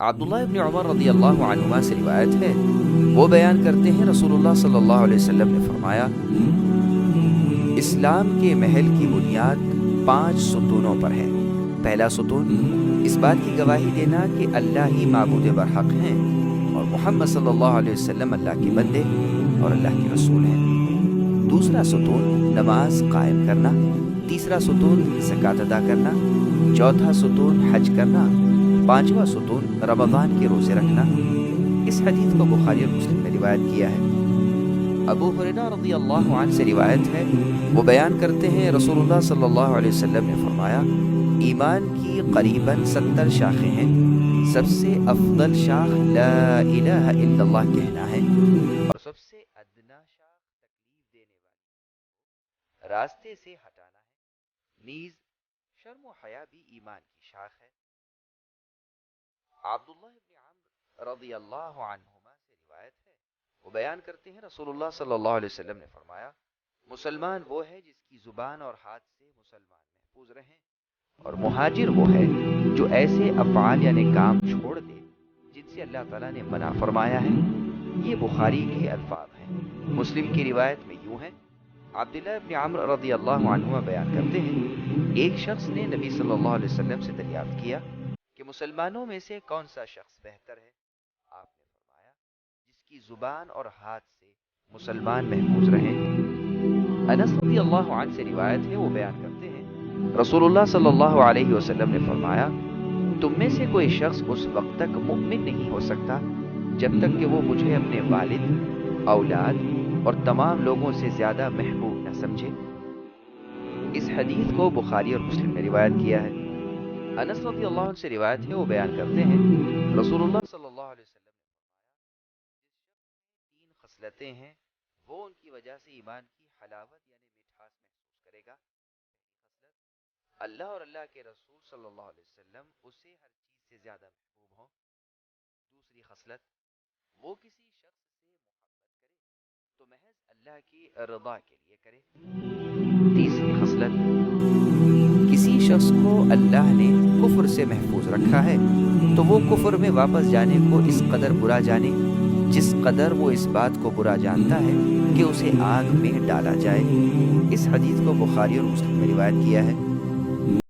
عبداللہ ابن عمر رضی اللہ عنہما سے روایت ہے، وہ بیان کرتے ہیں رسول اللہ صلی اللہ علیہ وسلم نے فرمایا، اسلام کے محل کی بنیاد 5 ستونوں پر ہے۔ پہلا ستون اس بات کی گواہی دینا کہ اللہ ہی معبود برحق ہیں اور محمد صلی اللہ علیہ وسلم اللہ کے بندے اور اللہ کے رسول ہیں۔ دوسرا ستون نماز قائم کرنا، تیسرا ستون زکوٰۃ ادا کرنا، چوتھا ستون حج کرنا، پانچواں ستون رمضان کے روزے رکھنا۔ اس حدیث کو بخاری اور مسلم نے روایت کیا ہے۔ ابو ہریرہ رضی اللہ عنہ سے روایت ہے، وہ بیان کرتے ہیں رسول اللہ صلی اللہ علیہ وسلم نے فرمایا، ایمان کی قریباً 70 شاخیں ہیں، سب سے افضل شاخ لا الہ الا اللہ کہنا ہے، اور سب سے ادنا شاخ تکلیف دینے والی راستے سے ہٹانا ہے، نیز شرم و حیا بھی ایمان کی شاخ ہے۔ عبداللہ ابن عمرو رضی اللہ عنہما سے روایت ہے، وہ بیان کرتے ہیں رسول اللہ صلی اللہ علیہ وسلم نے فرمایا، مسلمان وہ ہے جس کی زبان اور ہاتھ سے مسلمان محفوظ رہیں، اور مہاجر وہ ہے جو ایسے افعال یعنی کام چھوڑ دے جن سے اللہ تعالیٰ نے منع فرمایا ہے۔ یہ بخاری کے الفاظ ہیں۔ مسلم کی روایت میں یوں ہے، عبداللہ ابن عمرو رضی اللہ عنہما بیان کرتے ہیں، ایک شخص نے نبی صلی اللہ علیہ وسلم سے دریافت کیا کہ مسلمانوں میں سے کون سا شخص بہتر ہے؟ آپ نے فرمایا، جس کی زبان اور ہاتھ سے مسلمان محفوظ رہیں۔ انس رضی اللہ عنہ سے روایت ہے، وہ بیان کرتے ہیں رسول اللہ صلی اللہ علیہ وسلم نے فرمایا، تم میں سے کوئی شخص اس وقت تک مؤمن نہیں ہو سکتا جب تک کہ وہ مجھے اپنے والد، اولاد اور تمام لوگوں سے زیادہ محبوب نہ سمجھے۔ اس حدیث کو بخاری اور مسلم نے روایت کیا ہے۔ انس رضی اللہ عنہ سے روایت ہے، وہ بیان کرتے ہیں رسول اللہ صلی اللہ علیہ وسلم نے فرمایا، 3 خصلتیں ہیں، وہ ان کی وجہ سے ایمان کی حلاوت یعنی مٹھاس محسوس کرے گا۔ اللہ اور اللہ کے رسول صلی اللہ علیہ وسلم اسے ہر چیز سے زیادہ محبوب ہوں۔ دوسری خصلت، وہ کسی شخص سے محبت کرے تو محض اللہ کی رضا کے لیے کرے۔ تیسری خصلت، کسی شخص کو اللہ نے کفر سے محفوظ رکھا ہے تو وہ کفر میں واپس جانے کو اس قدر برا جانے جس قدر وہ اس بات کو برا جانتا ہے کہ اسے آگ میں ڈالا جائے۔ اس حدیث کو بخاری اور مسلم نے روایت کیا ہے۔